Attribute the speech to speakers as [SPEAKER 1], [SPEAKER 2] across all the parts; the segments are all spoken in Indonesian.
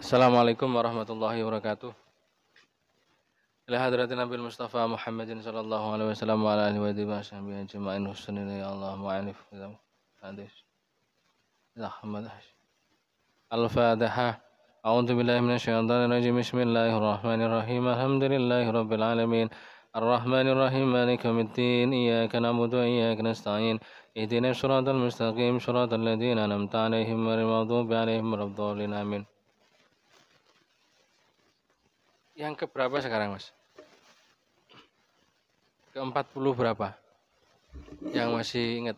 [SPEAKER 1] Assalamualaikum warahmatullahi wabarakatuh. Ila hadratin Nabil Mustafa Muhammadin sallallahu alaihi wasallam wa ala alihi wa sahbihi ajma'in husnul ya Allah mu'anif hadis. Ahmad Al-Fatihah. A'udzu billahi minasyaitonir rajim. Bismillahirrahmanirrahim. Alhamdulillahi rabbil alamin. Ar-Rahmanir Rahim. Maliki yaumiddin. Iyyaka na'budu wa iyyaka nasta'in. Ihdinas siratal mustaqim. Siratal ladzina an'amta 'alaihim ghairil maghdubi 'alaihim waladdallin. Amin. Yang keberapa sekarang, Mas? Ke-40 berapa? Yang masih ingat?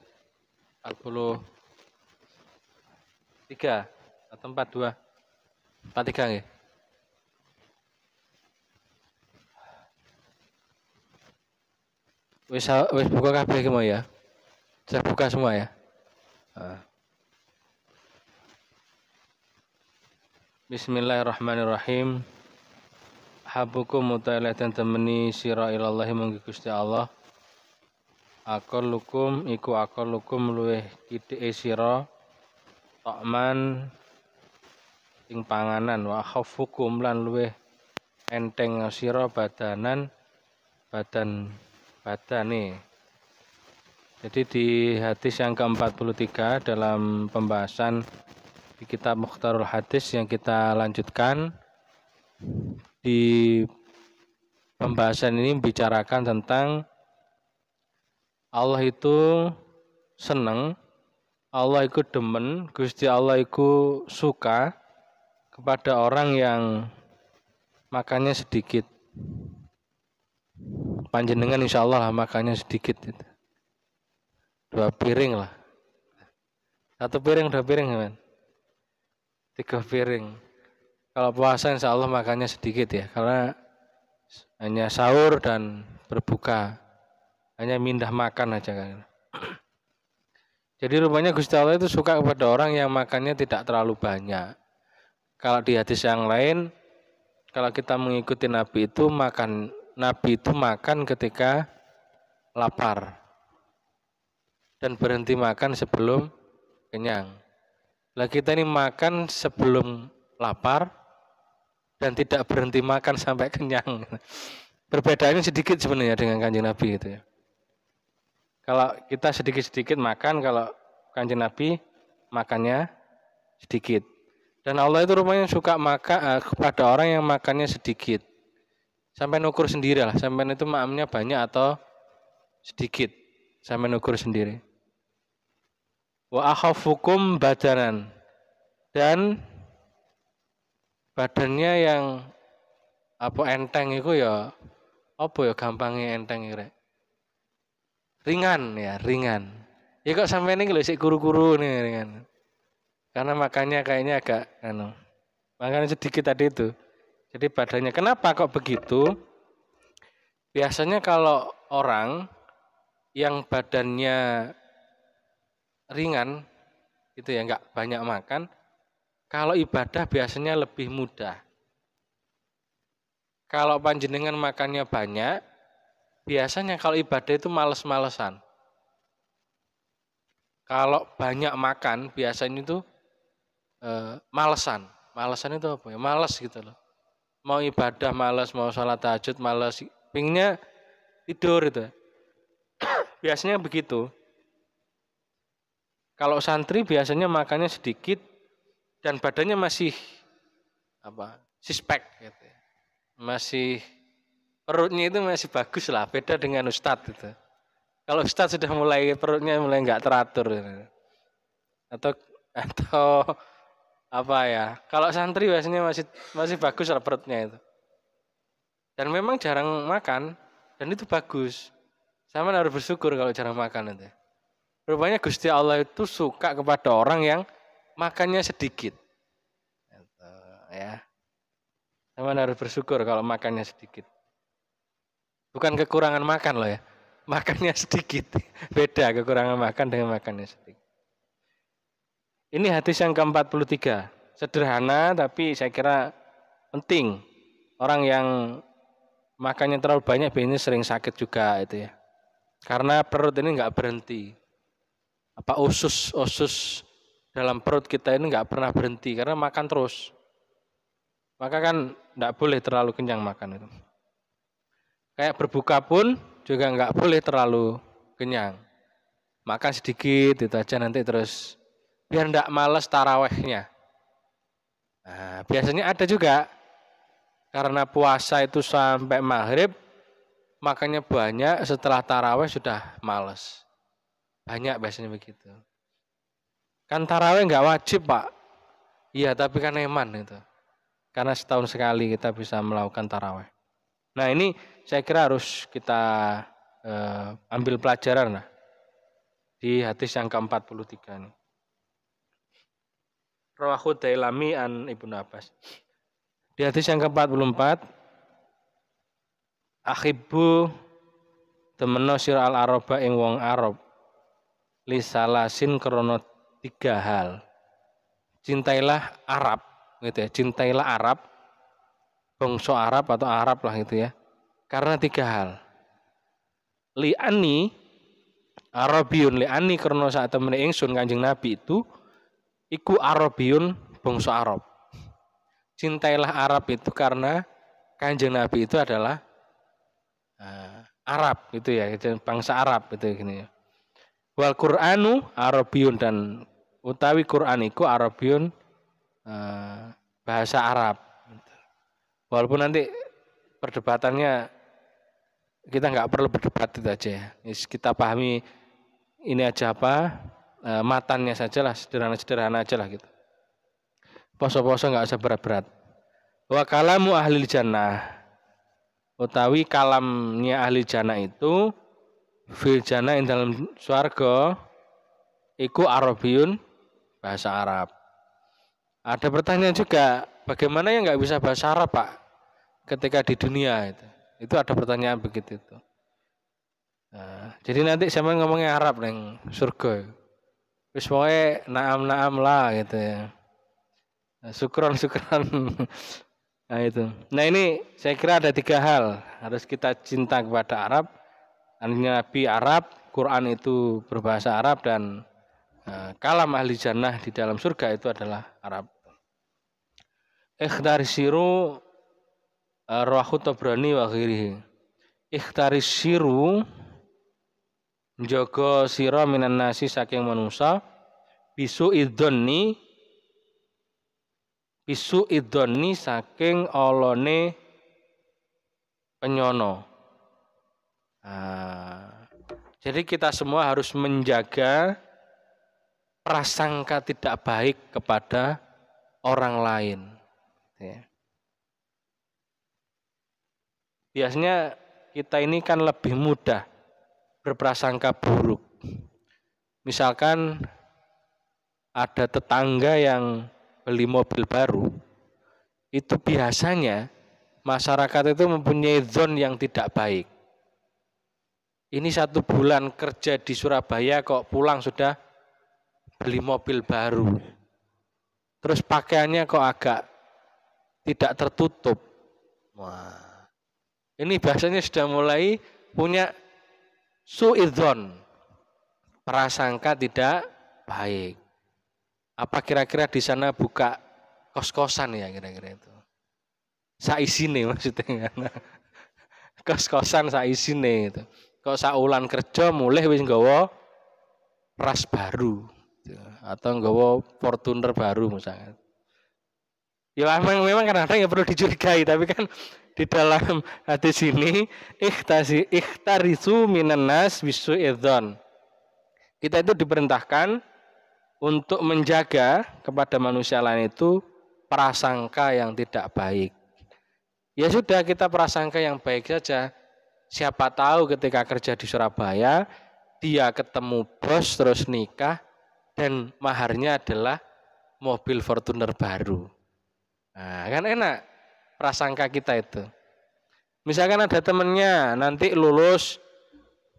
[SPEAKER 1] 43 atau 42? 43 nggih. Wis buka kabeh iki mau ya? Saya buka semua ya. Bismillahirrahmanirrahim. Habukum mutailaten temeni sira ilallahi munggi Gusti Allah. Aqallukum iku aqallukum luweh kithike sira tokman ing panganan wa khaffukum lan luweh enteng sira badane. Jadi di hadis yang ke-43 dalam pembahasan di kitab Mukhtarul Hadis yang kita lanjutkan, di pembahasan ini membicarakan tentang Allah itu seneng, Allah itu demen, Gusti Allah itu suka kepada orang yang makannya sedikit. Panjenengan insya Allah lah makannya sedikit itu. 2 piring lah. 1 piring, 2 piring kan? 3 piring. Kalau puasa insya Allah makannya sedikit ya, karena hanya sahur dan berbuka, hanya mindah makan aja kan. Jadi rupanya Gusti Allah itu suka kepada orang yang makannya tidak terlalu banyak. Kalau di hadis yang lain, kalau kita mengikuti Nabi itu makan ketika lapar dan berhenti makan sebelum kenyang. Lah kita ini makan sebelum lapar dan tidak berhenti makan sampai kenyang. Perbedaannya sedikit sebenarnya dengan Kanjeng Nabi gitu ya. Kalau kita sedikit-sedikit makan, kalau Kanjeng Nabi makannya sedikit. Dan Allah itu rupanya suka makan kepada orang yang makannya sedikit. Sampai nukur sendiri lah, sampai itu maamnya banyak atau sedikit. Sampai nukur sendiri. Wa akhafukum badanan. Dan badannya yang enteng itu ya gampangnya enteng rek. Ringan. Ya kok sampai ini sik kuru-kuru nih ringan. Karena makannya kayaknya agak makannya sedikit tadi itu. Jadi badannya kenapa kok begitu? Biasanya kalau orang yang badannya ringan itu ya enggak banyak makan, kalau ibadah biasanya lebih mudah. Kalau panjenengan makannya banyak, biasanya kalau ibadah itu males-malesan. Kalau banyak makan, biasanya itu malesan. Malesan itu apa ya? Males gitu loh. Mau ibadah males, mau sholat tahajud males, pinginnya tidur itu. Biasanya begitu. Kalau santri biasanya makannya sedikit, dan badannya masih sispek gitu ya. Masih perutnya itu masih bagus lah, beda dengan ustadz itu. Kalau ustadz sudah perutnya mulai enggak teratur gitu. Atau kalau santri biasanya masih bagus lah perutnya itu. Dan memang jarang makan dan itu bagus. Sama harus bersyukur kalau jarang makan itu. Rupanya Gusti Allah itu suka kepada orang yang makannya sedikit. Ya. Sama harus bersyukur kalau makannya sedikit. Bukan kekurangan makan loh ya. Makannya sedikit. Beda kekurangan makan dengan makannya sedikit. Ini hadis yang ke-43. Sederhana tapi saya kira penting. Orang yang makannya terlalu banyak biasanya sering sakit juga itu ya. Karena perut ini enggak berhenti. Usus dalam perut kita ini enggak pernah berhenti karena makan terus. maka kan tidak boleh terlalu kenyang makan itu. Kayak berbuka pun juga nggak boleh terlalu kenyang. Makan sedikit itu aja nanti terus biar ndak males tarawehnya. Nah, biasanya ada juga karena puasa itu sampai maghrib makannya banyak, setelah taraweh sudah males. Banyak biasanya begitu. Kan taraweh nggak wajib Pak. Iya tapi kan eman itu. Karena setahun sekali kita bisa melakukan taraweh. Nah ini saya kira harus kita ambil pelajaran lah di hadis yang ke-43 ini. Rawahu Dailami an Ibnu Abbas. Di hadis yang ke-44, akhibbu temeno sira al araba ing wong Arab li salasin krana 3 hal. Cintailah Arab gitu ya, cintailah Arab, bangsa Arab atau Arab lah gitu ya. Karena 3 hal. Li'ani Arabiyun li'ani karena saat temene ingsun Kanjeng Nabi itu iku Arabiyun bangsa Arab. Cintailah Arab itu karena Kanjeng Nabi itu adalah Arab gitu ya, bangsa Arab gitu gini. Wal Qur'anu Arabiyun dan utawi Qur'an iku Arabiyun bahasa Arab. Walaupun nanti perdebatannya kita nggak perlu berdebat itu aja ya. Kita pahami ini aja apa matannya saja lah, sederhana aja lah gitu. Poso-poso nggak usah berat-berat. Wa kalamu ahli jannah utawi kalamnya ahli jannah itu fil jannah ing dalam swarga iku Arabiyun bahasa Arab. Ada pertanyaan juga, bagaimana yang nggak bisa bahasa Arab Pak ketika di dunia itu? Itu ada pertanyaan begitu itu. Nah, jadi nanti siapa ngomongnya Arab neng surga. Wis pokoke naam lah gitu ya. Syukron. Nah itu. Nah ini saya kira ada 3 hal harus kita cinta kepada Arab. Nabi Arab, Quran itu berbahasa Arab dan kalam ahli jannah di dalam surga itu adalah Arab. Ikhtarisiru Rawahu Tabrani wa ghairihi. Ikhtarisiru njaga sira minan nasi saking manusa bisu idoni saking olone penyono. Jadi kita semua harus menjaga prasangka tidak baik kepada orang lain. Ya. Biasanya kita ini kan lebih mudah berprasangka buruk. Misalkan ada tetangga yang beli mobil baru, itu biasanya masyarakat itu mempunyai zon yang tidak baik. Ini 1 bulan kerja di Surabaya kok pulang sudah beli mobil baru. Terus pakaiannya kok agak tidak tertutup. Wah. Ini biasanya sudah mulai punya su'idzon, prasangka tidak baik. Apa kira-kira di sana buka kos-kosan ya kira-kira itu? Saisine maksudnya. Kos-kosan saisine itu. Kok saulan kerja mulai wis nggawa ras baru atau nggawa Fortuner baru misalnya. Ya memang kadang-kadang ya perlu dicurigai, tapi kan di dalam hadis ini ikhtarisu minan nas bisu'idzon. Kita itu diperintahkan untuk menjaga kepada manusia lain itu prasangka yang tidak baik. Ya sudah, kita prasangka yang baik saja. Siapa tahu ketika kerja di Surabaya dia ketemu bos terus nikah dan maharnya adalah mobil Fortuner baru. Nah, kan enak prasangka kita itu. Misalkan ada temennya nanti lulus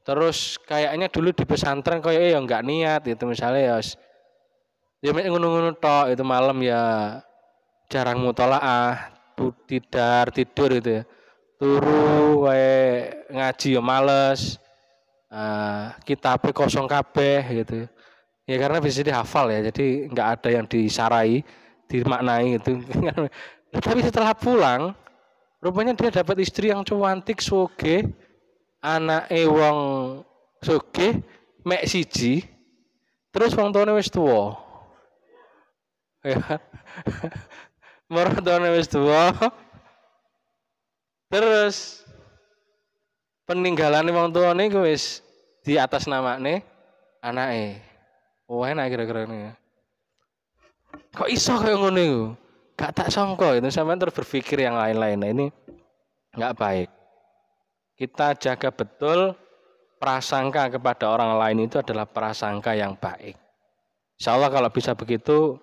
[SPEAKER 1] terus kayaknya dulu di pesantren kayaknya ya enggak niat itu misalnya ya ngono-ngono tok itu malam ya jarang mutolaah, tidur itu ya. Turu wae ngaji ya males. Kitabe kosong kabeh gitu. Ya karena bisa dihafal ya, jadi enggak ada yang disarai, dimaknai itu. Tapi setelah pulang, rupanya dia dapat istri yang cantik, sugih, anake wong sugih, mek siji, terus wong tuane wis tuwa. Ya. Marane wis tuwa. Terus peninggalane wong tuane iku wis di atas namane anake. Oh, enak kira-kira ini. Kok iso kayak ngono iku? Gak tak sangka itu sampean terus berpikir yang lain-lain. Nah, ini enggak baik. Kita jaga betul prasangka kepada orang lain itu adalah prasangka yang baik. Insya Allah kalau bisa begitu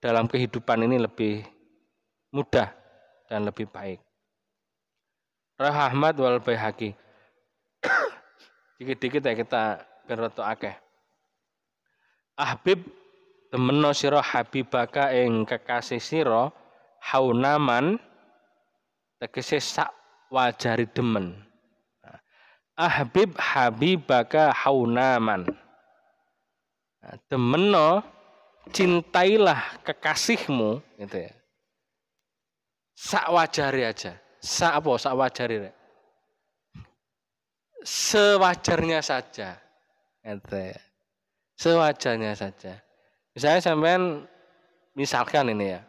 [SPEAKER 1] dalam kehidupan ini lebih mudah dan lebih baik. Rawah Ahmad wal Baihaqi. Dikit-dikit ya kita beroto akeh. Ahbib temeno sira habibaka ing kekasih sira haunaman tegese sak wajari demen. Ahbib habibaka haunaman. Temeno cintailah kekasihmu gitu ya. Sak wajari aja. Sak apa? Sak wajari. Sewajarnya saja. Gitu ya. Sewajarnya saja. Misalnya sampean misalkan ini ya.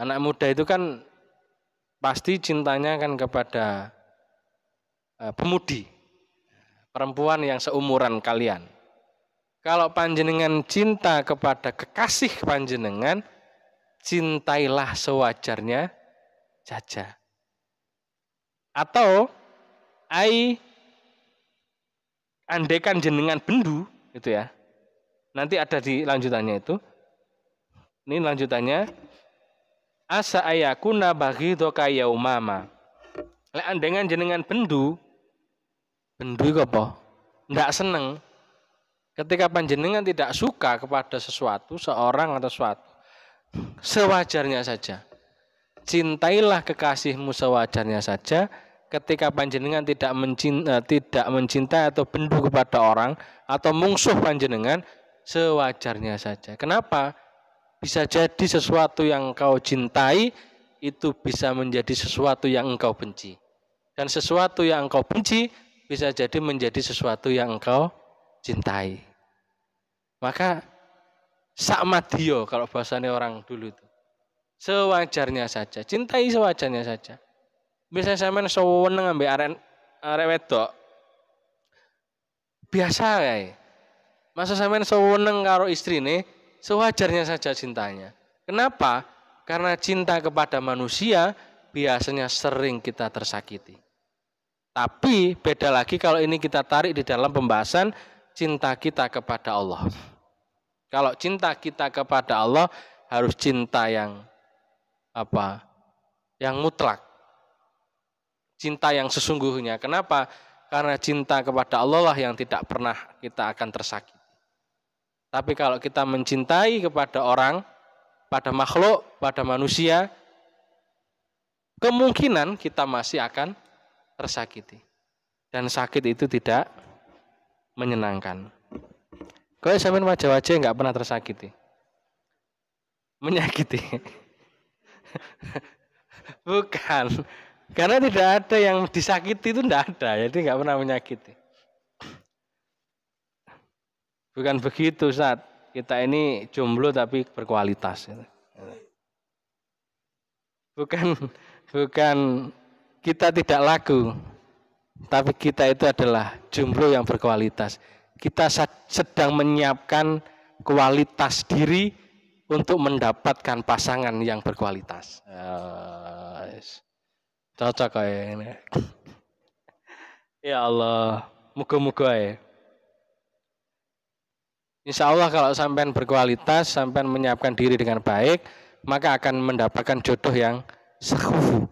[SPEAKER 1] Anak muda itu kan pasti cintanya kan kepada pemudi. Perempuan yang seumuran kalian. Kalau panjenengan cinta kepada kekasih panjenengan, cintailah sewajarnya saja. Atau andekan jenengan bendu gitu ya. Nanti ada di lanjutannya itu. Ini lanjutannya. Asa ayakuna baghidaka yaumama. Lek andengan jenengan bendu itu apa? Ndak seneng. Ketika panjenengan tidak suka kepada sesuatu, seorang atau sesuatu, sewajarnya saja. Cintailah kekasihmu sewajarnya saja. Ketika panjenengan tidak mencintai atau bendu kepada orang atau mungsuh panjenengan, sewajarnya saja. Kenapa? Bisa jadi sesuatu yang engkau cintai itu bisa menjadi sesuatu yang engkau benci. Dan sesuatu yang engkau benci bisa jadi menjadi sesuatu yang engkau cintai. Maka sakmadio kalau bahasanya orang dulu itu. Sewajarnya saja, cintai sewajarnya saja. Bisa sampean seneng ambek arek wedok. Biasa kae. Masa sampean seneng karo istrine, sewajarnya saja cintanya. Kenapa? Karena cinta kepada manusia biasanya sering kita tersakiti. Tapi beda lagi kalau ini kita tarik di dalam pembahasan cinta kita kepada Allah. Kalau cinta kita kepada Allah harus cinta yang apa? Yang mutlak. Cinta yang sesungguhnya. Kenapa? Karena cinta kepada Allah lah yang tidak pernah kita akan tersakiti. Tapi kalau kita mencintai kepada orang, pada makhluk, pada manusia, kemungkinan kita masih akan tersakiti. Dan sakit itu tidak menyenangkan. Kalau sampean wajah-wajah nggak pernah tersakiti, menyakiti. Bukan, karena tidak ada yang disakiti itu tidak ada, jadi nggak pernah menyakiti. Bukan begitu, Ustaz. Kita ini jomblo tapi berkualitas. Bukan kita tidak laku, tapi kita itu adalah jomblo yang berkualitas. Kita sedang menyiapkan kualitas diri untuk mendapatkan pasangan yang berkualitas. Cocok kayak ini. Ya Allah, moga-moga ya. Insya Allah kalau sampean berkualitas, sampean menyiapkan diri dengan baik, maka akan mendapatkan jodoh yang sekufu.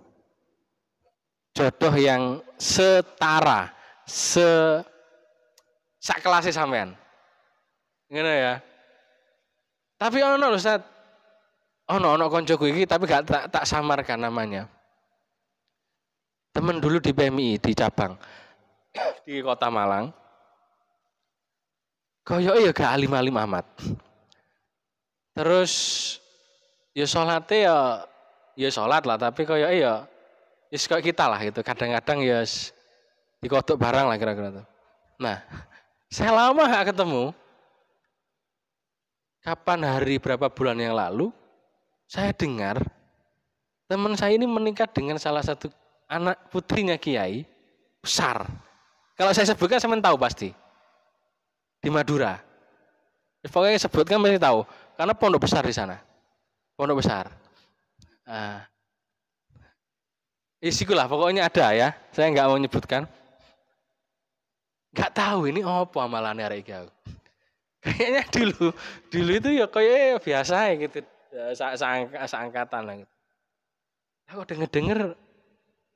[SPEAKER 1] Jodoh yang setara, sak kelasnya sampean. Ngono ya. Tapi ono Ustaz. Ono koncoku iki tapi gak tak samarkan namanya. Temen dulu di PMI di cabang di Kota Malang. Koyoke ya gak alim-alim amat. Terus ya salate ya ya sholat lah, tapi koyo ya wis koyo kita lah gitu. Kadang-kadang ya dikodok barang lah kira-kira tuh. Nah, saya lama gak ketemu. Kapan hari berapa bulan yang lalu saya dengar teman saya ini menikah dengan salah satu anak putrinya kiai besar. Kalau saya sebutkan saya tahu pasti. Di Madura. Pokoknya sebutkan pasti tahu karena pondok besar di sana. Pondok besar. Isikulah pokoknya ada ya. Saya nggak mau nyebutkan. Nggak tahu ini apa amalannya arek iki. Kayaknya dulu itu ya kayak biasa ya gitu. Seangkatan lah gitu. Aku denger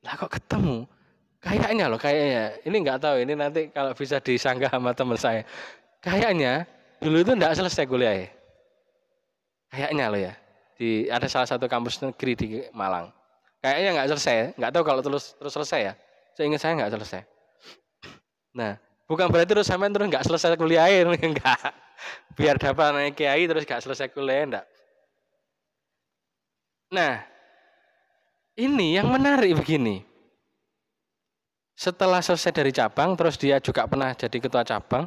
[SPEAKER 1] lah kok ketemu. Kayaknya loh kayaknya. Ini nggak tahu ini nanti kalau bisa disanggah sama teman saya. Kayaknya dulu itu nggak selesai kuliah ya. Kayaknya loh ya. Ada salah satu kampus negeri di Malang. Kayaknya nggak selesai, nggak tahu kalau terus selesai ya. Seingat saya nggak selesai. Nah, bukan berarti terus sampai terus nggak selesai kuliah enggak. Biar dapat naik kiai terus nggak selesai kuliah enggak. Nah, ini yang menarik begini. Setelah selesai dari cabang, terus dia juga pernah jadi ketua cabang.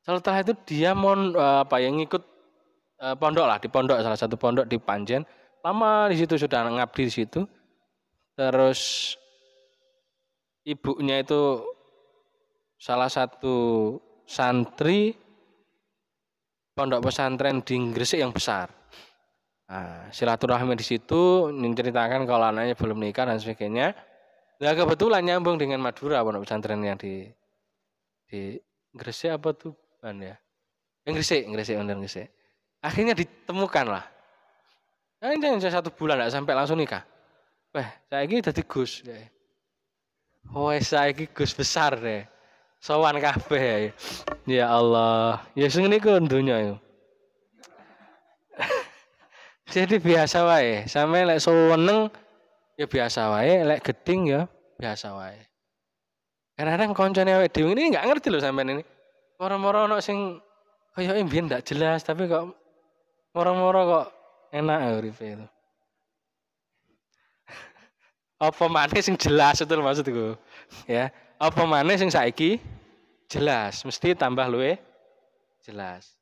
[SPEAKER 1] Setelah itu dia yang ngikut pondok lah, di pondok salah satu pondok di Panjen. Lama di situ sudah ngabdi di situ. Terus ibunya itu salah satu santri pondok pesantren di Gresik yang besar. Nah, silaturahmi di situ menceritakan kalau anaknya belum nikah dan sebagainya. Nah, kebetulan nyambung dengan Madura pondok pesantren yang di Gresik apa tuh ban ya? Gresik. Akhirnya ditemukan lah. Nah, ini 1 bulan enggak sampai langsung nikah. Wah, saiki dadi Gus. Saiki Gus besar deh. Sowan kabeh. Ya Allah, ya sing niku donya yo. Jadi biasa wae, sampe lek seneng ya biasa wae, lek geding ya biasa wae. Kadang-kadang koncone awake dhewe ini enggak ngerti loh sampean ini. Moro-moro ono sing koyoke mbiyen ndak jelas tapi kok moro-moro kok enak uripe itu. Apa maneh sing jelas itu maksudku. Ya, apa maneh sing saiki jelas, mesti tambah luwe jelas.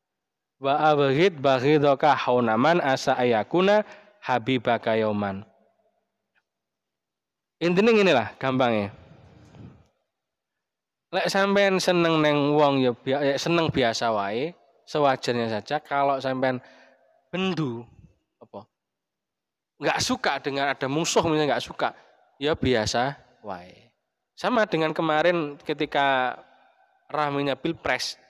[SPEAKER 1] Wa abghid baghidaka haunaman asa ayakuna habibaka yauman. Intinya ngene lah gampangnya. Lek sampean seneng neng wong ya seneng biasa wae, sewajarnya saja. Kalau sampean bendu apa? Enggak suka dengan ada musuh misalnya enggak suka, ya biasa wae. Sama dengan kemarin ketika ramenya Pilpres.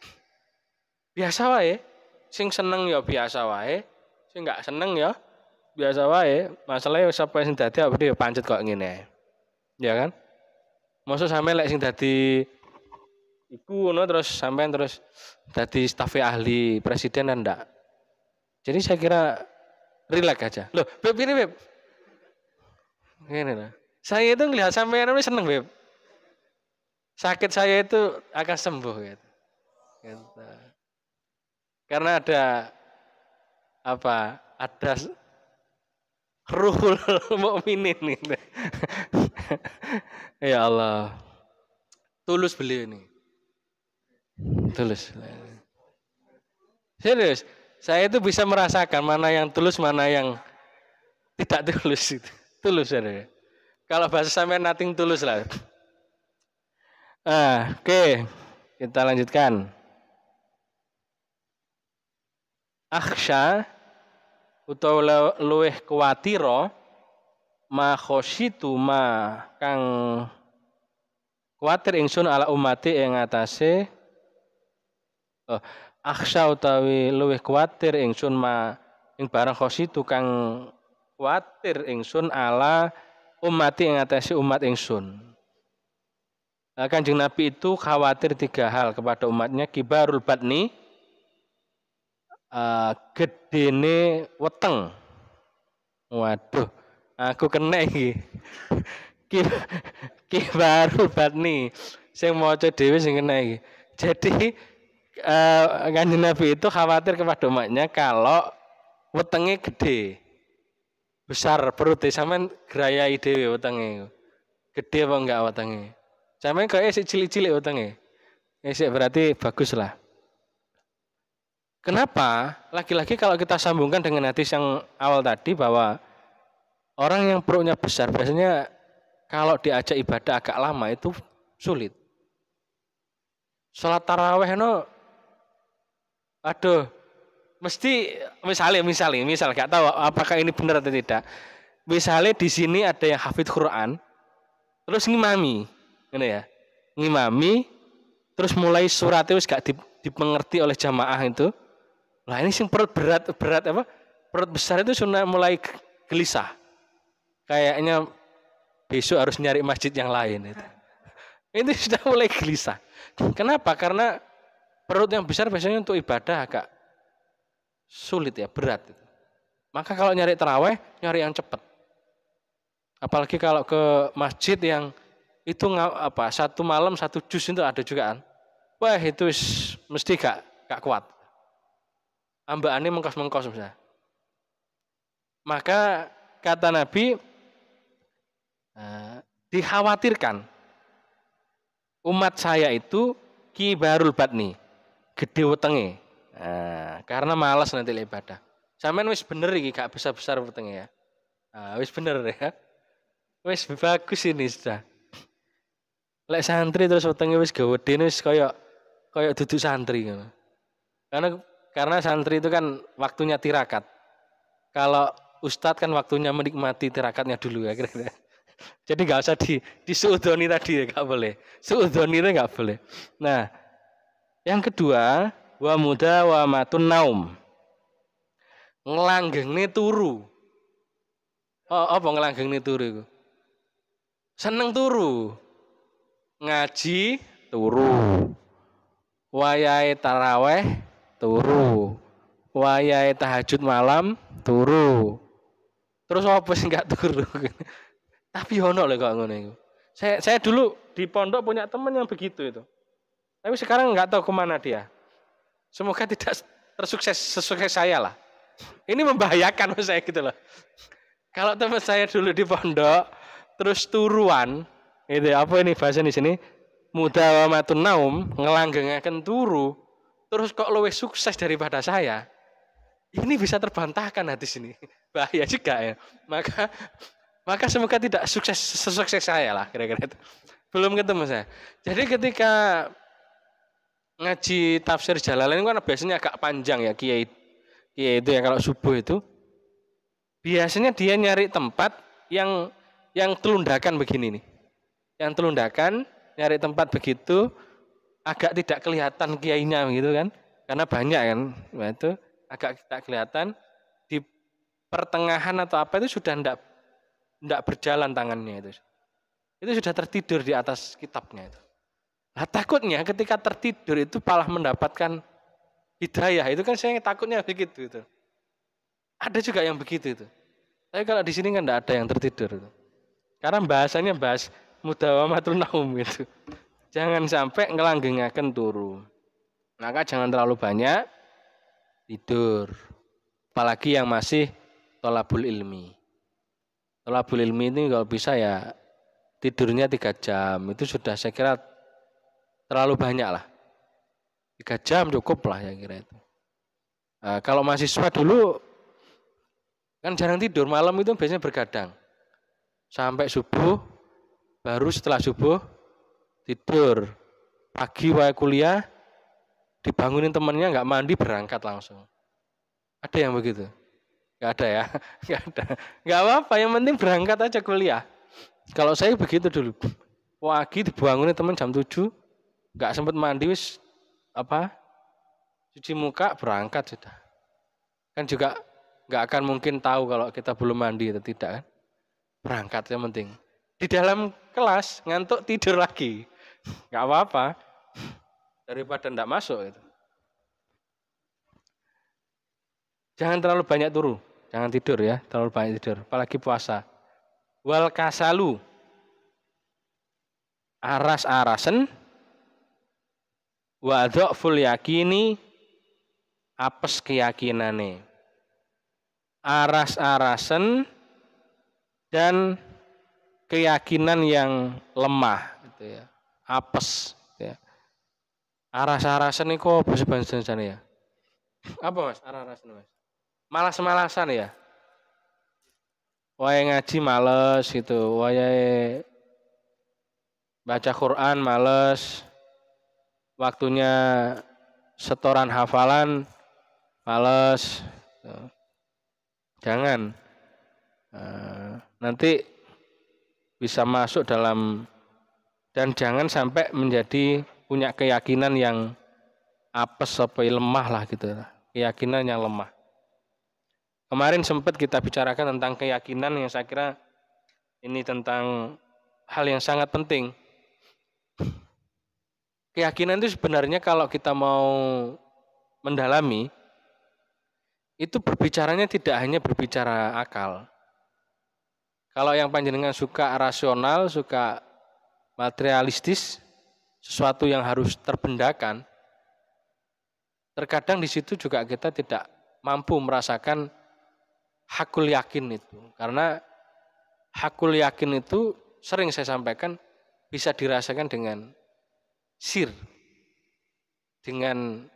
[SPEAKER 1] Biasa wae. Sing seneng ya biasa wae, sing enggak seneng ya biasa wae. Masalahnya sapa sing dadi apa ya pancet kok ngene. Ya kan? Mosok sampe lek sing dadi iku ngono terus sampean terus dadi staf ahli presiden kan ndak. Jadi saya kira relax aja. Loh, Beb ini Beb. Ngene lah. Saya itu ngelihat sampean ini seneng Beb. Sakit saya itu akan sembuh gitu. Gitu. Karena ada apa? Ada ruhul mukminin gitu. Ya Allah. Tulus beliau ini. Tulus. Serius. Saya itu bisa merasakan mana yang tulus, mana yang tidak tulus itu. Tulus ya. Kalau bahasa sampean nothing tulus lah. Oke. Kita lanjutkan. Akhsha utawa luweh kuwatira ma khosyitu ma kang kuwatir ingsun ala umati ing atase akhsha utawi luweh kuwatir ingsun ma ing barang khosyitu kang kuwatir ingsun ala umati ing atase umat ingsun. Kanjeng Nabi itu khawatir 3 hal kepada umatnya, kibarul batni, gedene weteng. Waduh, aku kena iki. Kibarul batni. Sing maca dhewe sing kena iki. Jadi Kanjeng Nabi itu khawatir kepada umatnya kalau wetenge gede. besar perut sampean grayai dhewe wetenge. Gede apa enggak wetenge? Sampean kayak sik cilik-cilik wetenge. Sik berarti bagus lah. Kenapa? Lagi-lagi kalau kita sambungkan dengan hadis yang awal tadi bahwa orang yang perutnya besar biasanya kalau diajak ibadah agak lama itu sulit. Sholat taraweh aduh, mesti misal nggak tahu apakah ini benar atau tidak. Misalnya di sini ada yang hafid Quran, terus ngimami, gitu ya, ngimami, terus mulai suratnya wis gak dipengerti oleh jamaah itu. Lah ini sing perut berat apa? Perut besar itu sudah mulai gelisah. Kayaknya besok harus nyari masjid yang lain itu. Ini sudah mulai gelisah. Kenapa? Karena perut yang besar biasanya untuk ibadah agak sulit ya, berat itu. Maka kalau nyari taraweh, nyari yang cepat. Apalagi kalau ke masjid yang itu satu malam satu juz itu ada juga kan. Wah itu mesti gak kuat. Ambaannya mengkos misalnya. Maka kata Nabi dikhawatirkan umat saya itu kibarul batni, gede wetenge. Karena malas nanti ibadah. Sampeyan wis bener iki gak besar-besar wetenge ya. Wis bener ya. Wis bagus ini sudah. Lek santri terus wetenge wis gawedene wis kaya duduk santri ngono. Karena santri itu kan waktunya tirakat. Kalau ustadz kan waktunya menikmati tirakatnya dulu ya kira-kira. Jadi nggak usah disuudoni tadi ya, nggak boleh. Suudoni itu nggak boleh. Nah, yang kedua, wa muda wa matun naum. Ngelanggengne turu. Apa ngelanggengne turu iku? Seneng turu. Ngaji turu. Wayahe taraweh turu. Wayahe tahajud malam turu. Terus apa sih enggak turu? Tapi ono lho kok ngono iku. Saya dulu di pondok punya teman yang begitu itu. Tapi sekarang enggak tahu kemana dia. Semoga tidak sesukses saya lah. Ini membahayakan saya gitu loh. Kalau teman saya dulu di pondok terus turuan, itu apa ini bahasa di sini? Mudawamatun naum, ngelanggengaken turu, terus kok lebih sukses daripada saya. Ini bisa terbantahkan hadis ini. Bahaya juga ya. Maka semoga tidak sesukses saya lah kira-kira itu. Belum ketemu saya. Jadi ketika ngaji tafsir Jalalain kan biasanya agak panjang ya kiai itu ya kalau subuh itu. Biasanya dia nyari tempat yang telundakan begini nih. Yang telundakan nyari tempat begitu agak tidak kelihatan kiainya gitu kan. Karena banyak kan. Nah, itu agak tidak kelihatan di pertengahan atau apa itu sudah tidak berjalan tangannya itu. Itu sudah tertidur di atas kitabnya itu. Nah, takutnya ketika tertidur itu malah mendapatkan hidayah. Itu kan saya takutnya begitu itu. Ada juga yang begitu itu. Tapi kalau di sini kan tidak ada yang tertidur itu. Karena bahasanya bahas mudawamatul naum itu. Jangan sampai ngelanggengaken turu. Maka jangan terlalu banyak tidur. Apalagi yang masih thalabul ilmi. Thalabul ilmi ini kalau bisa ya tidurnya 3 jam. Itu sudah saya kira terlalu banyak lah. 3 jam cukup lah ya kira itu. Nah, kalau mahasiswa dulu kan jarang tidur, malam itu biasanya bergadang. Sampai subuh, baru setelah subuh tidur. Pagi wae kuliah, dibangunin temannya nggak mandi berangkat langsung. Ada yang begitu? Nggak ada ya? Nggak ada. Nggak apa-apa, yang penting berangkat aja kuliah. Kalau saya begitu dulu. Pagi dibangunin teman jam 7, nggak sempat mandi wis cuci muka berangkat sudah. Kan juga nggak akan mungkin tahu kalau kita belum mandi atau tidak kan. Berangkat yang penting. Di dalam kelas ngantuk tidur lagi. Nggak apa-apa. Daripada ndak masuk itu. Jangan terlalu banyak turu. Jangan tidur ya, terlalu banyak tidur. Apalagi puasa. Wal kasalu. Aras-arasen. Wa dhaful yakini. Apes keyakinane. Aras-arasen dan keyakinan yang lemah gitu ya. Apes gitu ya. Aras-arasan niku apa sebenarnya ya? Apa Mas? Aras-arasan Mas? Malas-malasan ya. Wae ngaji males gitu, wae baca Quran males, waktunya setoran hafalan males. Jangan nanti bisa masuk dalam, dan jangan sampai menjadi punya keyakinan yang apes apa lemah lah gitu. Keyakinan yang lemah. Kemarin sempat kita bicarakan tentang keyakinan yang saya kira ini tentang hal yang sangat penting. Keyakinan itu sebenarnya kalau kita mau mendalami, itu berbicaranya tidak hanya berbicara akal. Kalau yang panjenengan suka rasional, suka materialistis, sesuatu yang harus terbendakan, terkadang di situ juga kita tidak mampu merasakan hakul yakin itu. Karena hakul yakin itu sering saya sampaikan bisa dirasakan dengan sir, dengan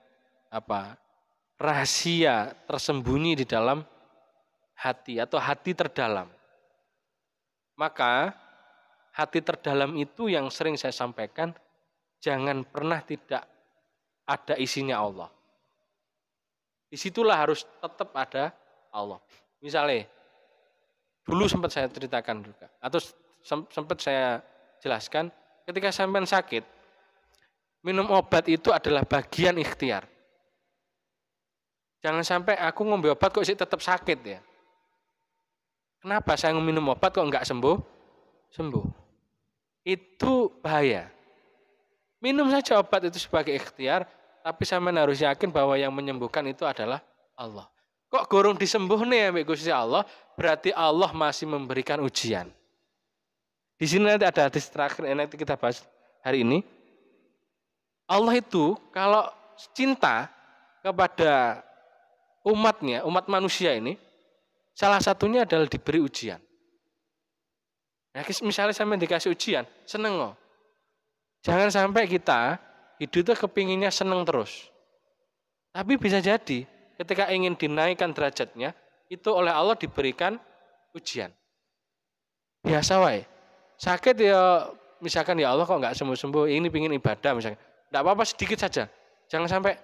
[SPEAKER 1] rahasia tersembunyi di dalam hati atau hati terdalam. Maka hati terdalam itu yang sering saya sampaikan, jangan pernah tidak ada isinya Allah. Disitulah harus tetap ada Allah. Misalnya, dulu sempat saya ceritakan juga, atau sempat saya jelaskan, ketika sampean sakit, minum obat itu adalah bagian ikhtiar. Jangan sampai aku ngombe obat kok sih tetap sakit ya. Kenapa saya minum obat kok enggak sembuh? Sembuh. Itu bahaya. Minum saja obat itu sebagai ikhtiar, tapi sampean harus yakin bahwa yang menyembuhkan itu adalah Allah. Kok gorong disembuh nih ya Gusti Allah, berarti Allah masih memberikan ujian. Di sini nanti ada hadis terakhir yang nanti kita bahas hari ini. Allah itu kalau cinta kepada umatnya, umat manusia ini, salah satunya adalah diberi ujian. Nah, misalnya sampai dikasih ujian, seneng loh. Jangan sampai kita hidup itu kepinginnya seneng terus. Tapi bisa jadi ketika ingin dinaikkan derajatnya, itu oleh Allah diberikan ujian. Biasa wae. Sakit ya, misalkan ya Allah kok nggak sembuh-sembuh, ini pingin ibadah misalkan. Nggak apa-apa sedikit saja. Jangan sampai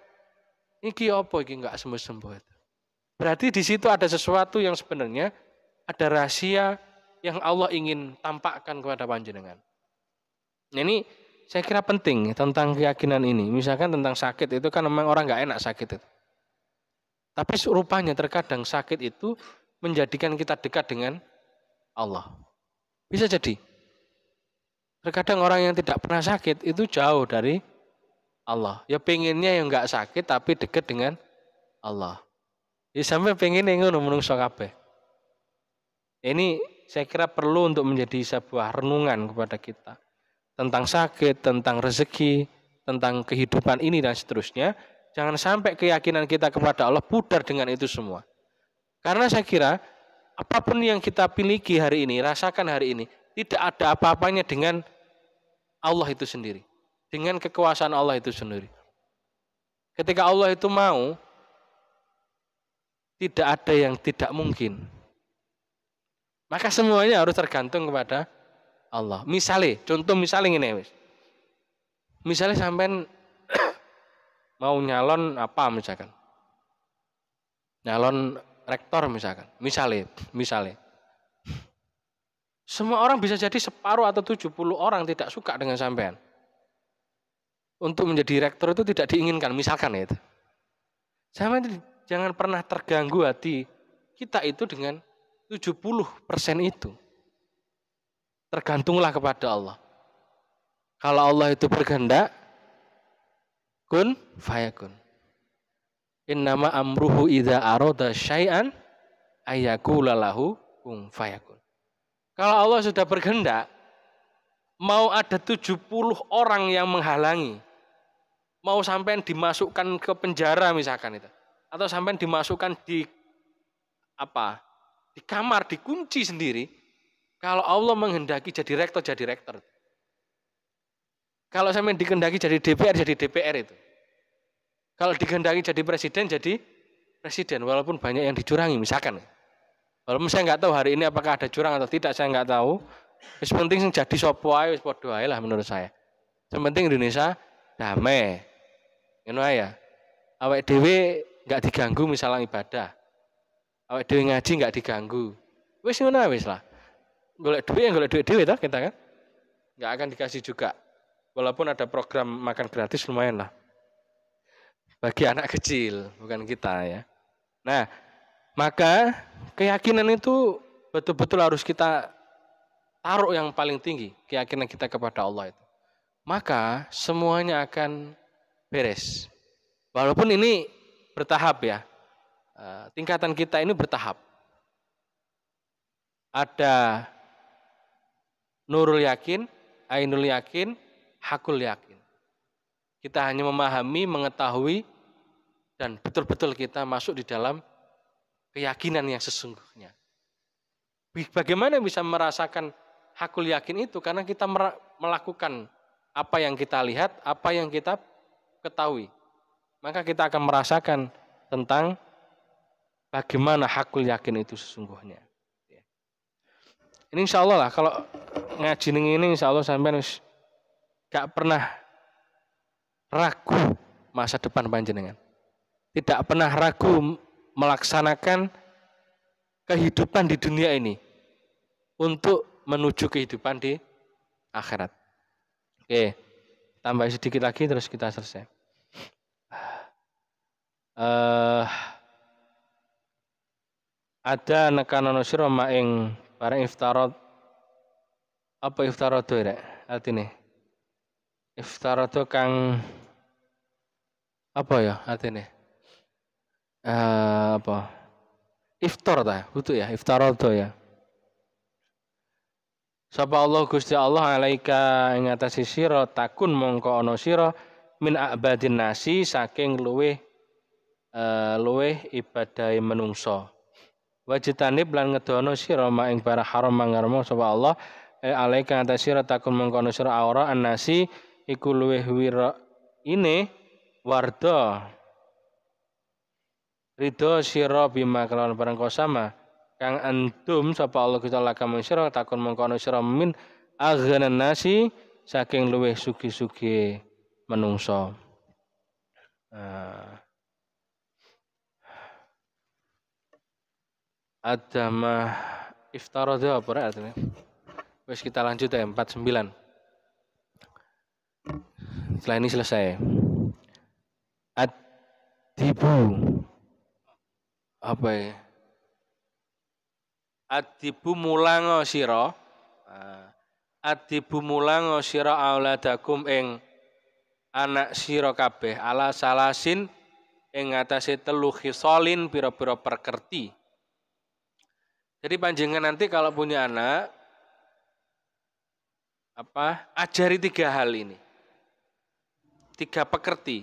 [SPEAKER 1] iki apa iki nggak sembuh-sembuh. Berarti di situ ada sesuatu yang sebenarnya ada rahasia yang Allah ingin tampakkan kepada panjenengan. Nah, ini saya kira penting tentang keyakinan ini. Misalkan tentang sakit itu kan memang orang nggak enak sakit itu. Tapi rupanya terkadang sakit itu menjadikan kita dekat dengan Allah. Bisa jadi. Terkadang orang yang tidak pernah sakit itu jauh dari Allah. Ya pengennya yang nggak sakit tapi dekat dengan Allah. Ya sampai pengen ngono menungso kabeh. Ini saya kira perlu untuk menjadi sebuah renungan kepada kita. Tentang sakit, tentang rezeki, tentang kehidupan ini dan seterusnya. Jangan sampai keyakinan kita kepada Allah pudar dengan itu semua. Karena saya kira apapun yang kita miliki hari ini, rasakan hari ini, tidak ada apa-apanya dengan Allah itu sendiri. Dengan kekuasaan Allah itu sendiri. Ketika Allah itu mau, tidak ada yang tidak mungkin. Maka semuanya harus tergantung kepada Allah. Contoh misalnya ini. Misalnya sampean mau nyalon apa misalkan. Nyalon rektor misalkan. Misalnya. Semua orang bisa jadi separuh atau 70 orang tidak suka dengan sampean. Untuk menjadi rektor itu tidak diinginkan, misalkan ya itu. Sampean jangan pernah terganggu hati kita itu dengan 70% itu. Tergantunglah kepada Allah. Kalau Allah itu berkehendak, kun fayakun. Innama amruhu idza arada syai'an ayyaqula lahu kun fayakun. Kalau Allah sudah berkehendak, mau ada 70 orang yang menghalangi, mau sampai dimasukkan ke penjara misalkan itu, atau sampai dimasukkan di kamar, dikunci sendiri, Kalau Allah menghendaki jadi rektor, jadi rektor. Kalau sampean dikehendaki jadi DPR itu. Kalau dikehendaki jadi presiden, walaupun banyak yang dicurangi, misalkan. Walaupun saya nggak tahu hari ini apakah ada curang atau tidak, saya nggak tahu. Yang penting jadi sopo ae wis padha ae lah menurut saya. Yang penting Indonesia damai. Ngono ae ya. Awake dhewe nggak diganggu misalnya ibadah. Awake dhewe ngaji nggak diganggu. Wis ngono wis lah. Golek duit dhewe toh kita kan. Nggak akan dikasih juga. Walaupun ada program makan gratis lumayan lah. Bagi anak kecil, bukan kita ya. Nah, maka keyakinan itu betul-betul harus kita taruh yang paling tinggi, keyakinan kita kepada Allah itu. Maka semuanya akan beres. Walaupun ini bertahap ya. Tingkatan kita ini bertahap. Ada nurul yakin, ainul yakin, hakul yakin. Kita hanya memahami, mengetahui, dan betul-betul kita masuk di dalam keyakinan yang sesungguhnya. Bagaimana bisa merasakan hakul yakin itu? Karena kita melakukan apa yang kita lihat, apa yang kita ketahui. Maka kita akan merasakan tentang bagaimana hakul yakin itu sesungguhnya. Ini insya Allah lah, kalau ngaji ini insya Allah sampai gak pernah ragu masa depan panjenengan. Tidak pernah ragu melaksanakan kehidupan di dunia ini untuk menuju kehidupan di akhirat. Oke, tambah sedikit lagi terus kita selesai. Ada nekanono sira maing bareng iftarad apa iftarad rek artine iftarad kang apa ya artine apa iftar ta butuh ya iftarad ya sapa Allah Gusti Allah alaika ing atase sira takun mongko ana sira min abadin nasi saking luweh ibadahe menungso. Wajitanib lan ngedono sira maing barang haram mangarmo sapa Allah alaika atas sira takun mengkono sira aura annasi iku luweh wira ini warda ridho sira bima kelawan barang kosama kang antum sapa Allah Gusti Allah kamu sira takun mengkono sira min aghnan nasi saking luweh sugi-sugi menungso. Adama iftarada apa artinya? Wes kita lanjut ya 49. Setelah ini selesai. Adibu apa ya? Adibu mulango sira. Adibu mulango sira auladakum ing anak sira kabeh ala salasin ing atase telu khisalin pira-pira perkerti. Jadi panjenengan nanti kalau punya anak ajari 3 hal ini. 3 pekerti.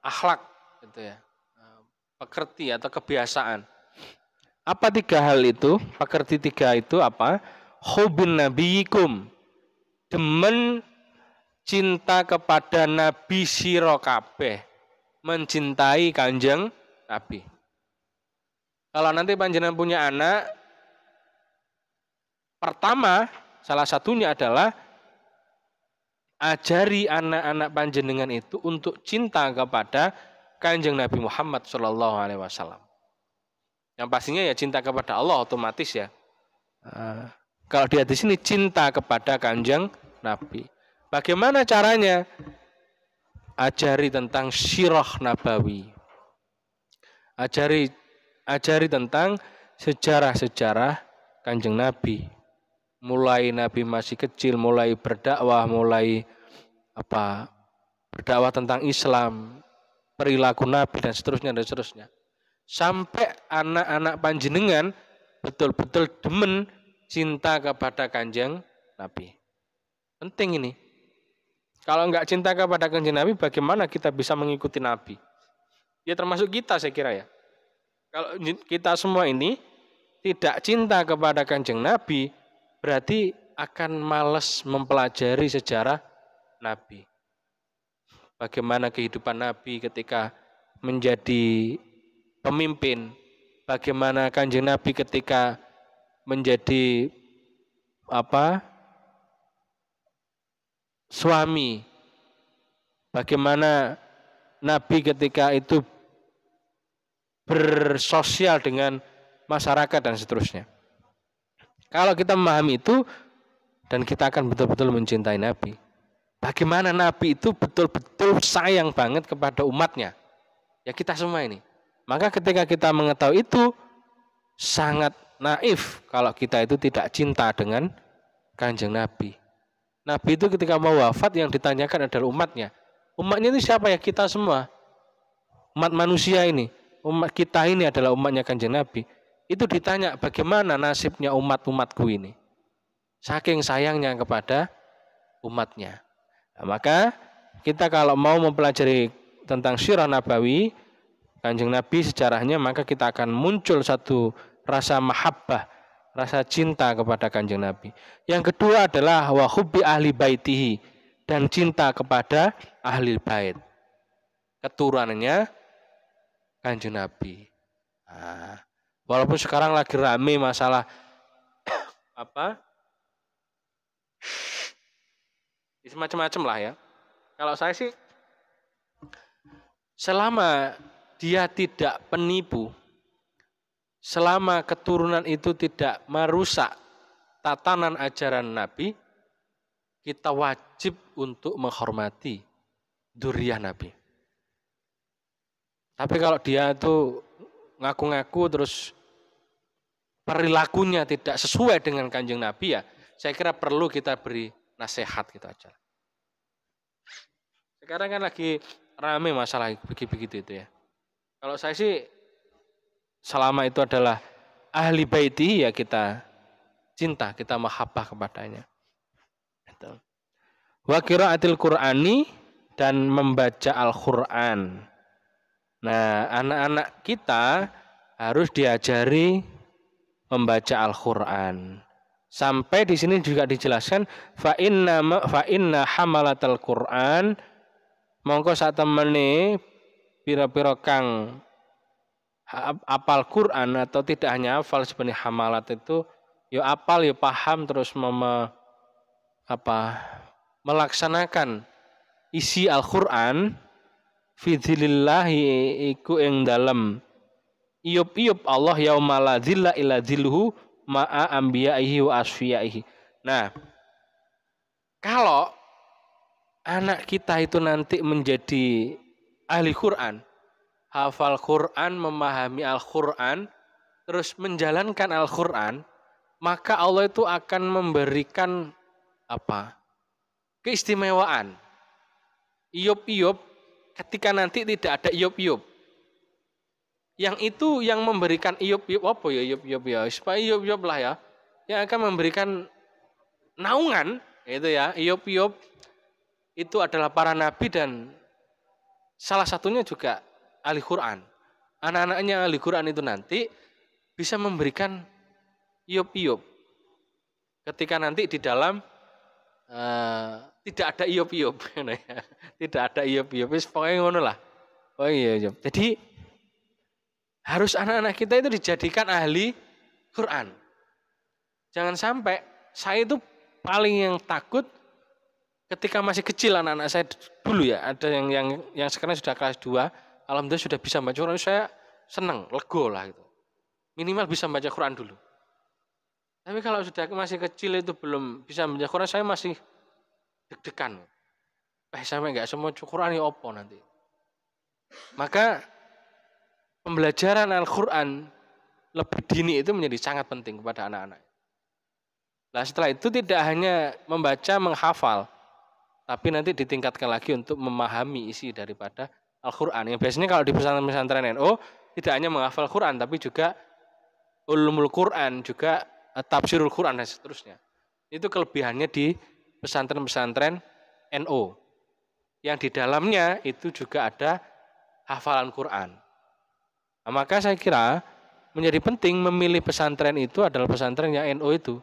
[SPEAKER 1] Akhlak gitu ya. Pekerti atau kebiasaan. Apa 3 hal itu? Pekerti 3 itu apa? Hubin nabiyikum. Demen cinta kepada Nabi sira kabeh. Mencintai Kanjeng Nabi. Kalau nanti panjenengan punya anak, pertama salah satunya adalah ajari anak-anak panjenengan itu untuk cinta kepada Kanjeng Nabi Muhammad SAW. Yang pastinya ya cinta kepada Allah otomatis ya. Kalau dia di sini cinta kepada Kanjeng Nabi. Bagaimana caranya? Ajari tentang sirah nabawi. Ajari tentang sejarah-sejarah Kanjeng Nabi. Mulai Nabi masih kecil, mulai berdakwah, berdakwah tentang Islam, perilaku Nabi dan seterusnya. Sampai anak-anak panjenengan betul-betul demen cinta kepada Kanjeng Nabi. Penting ini. Kalau enggak cinta kepada Kanjeng Nabi, bagaimana kita bisa mengikuti Nabi? Ya termasuk kita saya kira ya. Kalau kita semua ini tidak cinta kepada Kanjeng Nabi, berarti akan malas mempelajari sejarah Nabi. Bagaimana kehidupan Nabi ketika menjadi pemimpin, bagaimana Kanjeng Nabi ketika menjadi suami, bagaimana Nabi ketika itu bersosial dengan masyarakat dan seterusnya. Kalau kita memahami itu dan kita akan betul-betul mencintai Nabi. Bagaimana Nabi itu betul-betul sayang banget kepada umatnya. Ya kita semua ini. Maka ketika kita mengetahui itu sangat naif kalau kita itu tidak cinta dengan Kanjeng Nabi. Nabi itu ketika mau wafat yang ditanyakan adalah umatnya. Umatnya itu siapa ya? Kita semua. Umat manusia ini. Umat kita ini adalah umatnya Kanjeng Nabi. Itu ditanya bagaimana nasibnya umat-umatku ini. Saking sayangnya kepada umatnya. Nah, maka kita kalau mau mempelajari tentang sirah Nabawi, Kanjeng Nabi sejarahnya, maka kita akan muncul satu rasa mahabbah, rasa cinta kepada Kanjeng Nabi. Yang kedua adalah wa hubbi ahli baitihi, dan cinta kepada ahli bait. Keturunannya Kanjeng Nabi. Nah, walaupun sekarang lagi rame masalah semacam-macam lah ya. Kalau saya sih selama dia tidak penipu, selama keturunan itu tidak merusak tatanan ajaran Nabi, kita wajib untuk menghormati dzurriyyah Nabi. Tapi kalau dia itu ngaku-ngaku terus perilakunya tidak sesuai dengan Kanjeng Nabi, ya saya kira perlu kita beri nasihat gitu aja. Sekarang kan lagi rame masalah begitu itu ya. Kalau saya sih selama itu adalah ahli baiti, ya kita cinta, kita mahabbah kepadanya. Wa qiraatil Qur'ani, dan membaca Al-Qur'an. Nah, anak-anak kita harus diajari membaca Al-Qur'an. Sampai di sini juga dijelaskan fa inna hamalatal Qur'an, mongko sak temene pira-pira kang apal Quran, atau tidak hanya hafal, sebenarnya hamalat itu ya apal ya paham terus melaksanakan isi Al-Qur'an, fi dzillillahi iku ing dalem iyup-iyup Allah yaumala dzilla illa dzilluhu ma'a anbiya'ihi wa asfiyaihi. Nah, kalau anak kita itu nanti menjadi ahli Quran, hafal Quran, memahami Al-Quran, terus menjalankan Al-Quran, maka Allah itu akan memberikan keistimewaan. Iyup-iyup, ketika nanti tidak ada iyup-iyup. Yang itu yang memberikan iyup-iyup, apa ya iyup-iyup ya? Supaya iyup-iyup lah ya. Yang akan memberikan naungan, itu ya, iyup-iyup itu adalah para nabi dan salah satunya juga ahli Quran. Anak-anaknya ahli Quran itu nanti bisa memberikan iyup-iyup. Ketika nanti di dalam tidak ada iyup-iyup. Tidak ada iyup-iyup. Pokoknya ngono lah. Oh iya. Jadi harus anak-anak kita itu dijadikan ahli Quran. Jangan sampai, saya itu paling yang takut ketika masih kecil anak-anak saya dulu ya, ada yang sekarang sudah kelas 2, alhamdulillah sudah bisa baca Quran, saya senang, lego lah gitu. Minimal bisa baca Quran dulu. Tapi kalau sudah masih kecil itu belum bisa baca Quran, saya masih deg-degan. Sampai enggak semua Quran ya opo nanti. Maka pembelajaran Al-Quran lebih dini itu menjadi sangat penting kepada anak-anak. Nah setelah itu tidak hanya membaca, menghafal, tapi nanti ditingkatkan lagi untuk memahami isi daripada Al-Quran. Yang biasanya kalau di pesantren-pesantren NU tidak hanya menghafal Quran, tapi juga ulumul Quran, juga tafsirul Quran dan seterusnya. Itu kelebihannya di pesantren-pesantren NU. Yang di dalamnya itu juga ada hafalan Quran. Nah, maka saya kira menjadi penting memilih pesantren itu adalah pesantren yang NU itu.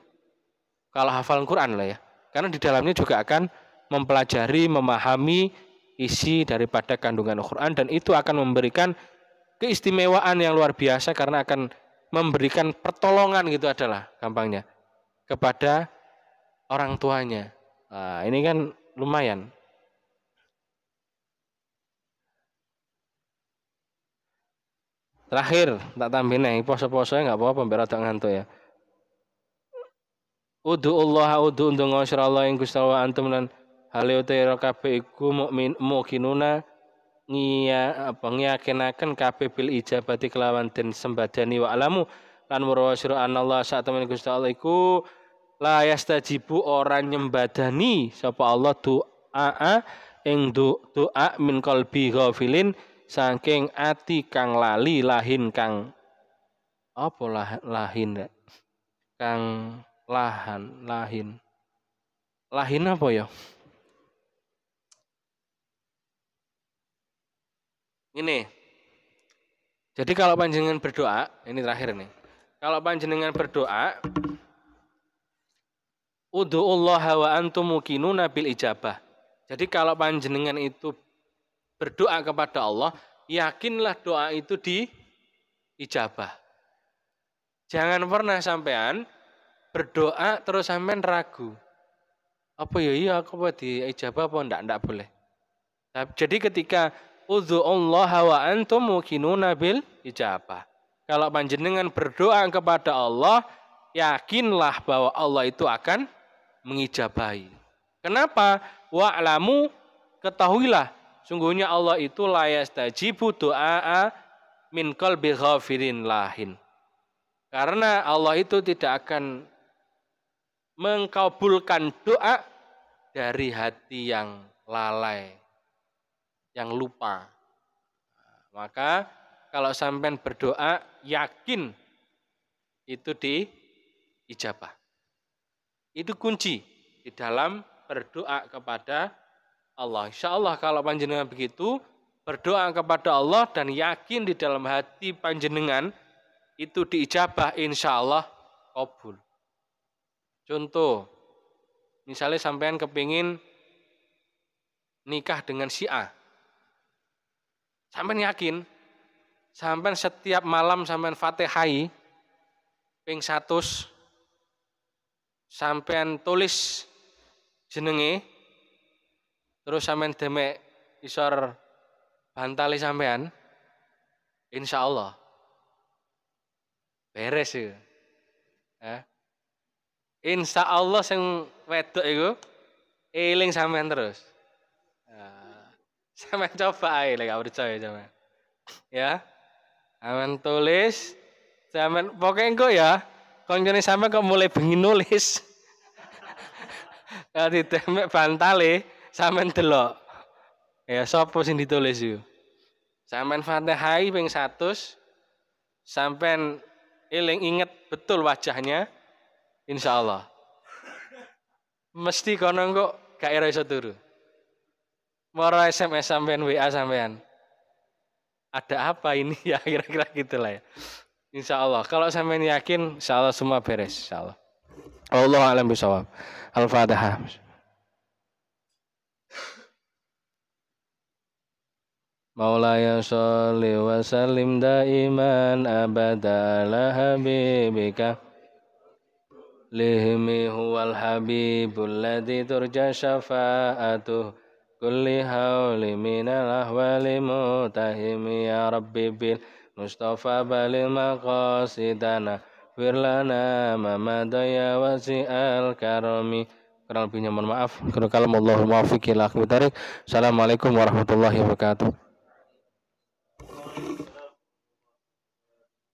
[SPEAKER 1] Kalau hafal Quran lah ya. Karena di dalamnya juga akan mempelajari, memahami isi daripada kandungan Al-Quran dan itu akan memberikan keistimewaan yang luar biasa karena akan memberikan pertolongan gitu adalah gampangnya kepada orang tuanya. Nah, ini kan lumayan. Terakhir, tak tambahin nih, poso-posonya nggak apa-apa, biar tak ngantuk ya. Allah ndonga Allah ing Gusti Allah antum lan hale utawa kabeh iku mukminuna ngiyakinaken kabeh bil ijabati kelawan den sembadani wa alamu lan warawasira anallah sak temen Gusti Allah iku la yastajibu ora nyembadani sapa Allah doa ing doa min qalbi ghafilin saking ati kang lali lahin kang apa lahin kang lahin apa ya? Ini. Jadi kalau panjenengan berdoa, ini terakhir nih. Kalau panjenengan berdoa, ud'ullah wa antum muqinuna bil ijabah. Jadi kalau panjenengan itu berdoa kepada Allah, yakinlah doa itu diijabah. Jangan pernah sampean berdoa terus sampean ragu. Apa ya iya aku apa diijabah apa ndak boleh. Jadi ketika udzu'ullah wa antum muqinuna bil ijabah. Kalau panjenengan berdoa kepada Allah, yakinlah bahwa Allah itu akan mengijabahi. Kenapa? Wa'lamu, ketahuilah sungguhnya Allah itu la yastajibu du'a min qalbi ghafirin lahin. Karena Allah itu tidak akan mengkabulkan doa dari hati yang lalai, yang lupa. Maka kalau sampean berdoa yakin itu diijabah. Itu kunci di dalam berdoa kepada Allah. Insya Allah kalau panjenengan begitu berdoa kepada Allah dan yakin di dalam hati panjenengan itu diijabah, insya Allah kabul. Contoh, misalnya sampean kepingin nikah dengan si A. Sampean yakin, sampean setiap malam sampean Fatihai ping 100, sampean tulis jenenge, terus sampean demek isor bantali sampean, insya Allah beres ya. Insya Allah sing wedok itu eling sampean terus. Sampean coba ae lek gak percaya sampean. Ya. Sampean tulis, sampean pokoknya engko ya, koncone sampean kok mulai bengi nulis. Kalau ditemek bantale sampean delok. Ya sapa sing ditulis iku? Sampean Fatihai ping 100 sampean eling inget betul wajahnya, insya Allah. Mesti kono kok gak iso turu. Moro SMS sampean, WA sampean. Ada apa ini ya kira-kira gitulah ya. Insya Allah. Kalau sampean yakin, insya Allah semua beres. Insya Allah. Allahu a'lam bishawab. Al-Fatihah. Maulaya sholli wa sallim daiman abada ala habibika lihmi huwal habibul ladzi turja syafa'atuh kulli hauli minal ahwali mutahimi ya rabbi bil mustafa balil maqasidana firlana mamadaya wasi'al karami. Kurang lebihnya mohon maaf. Kalau Allahul muwaffiq ila aqwamit thoriq. Assalamualaikum warahmatullahi wabarakatuh.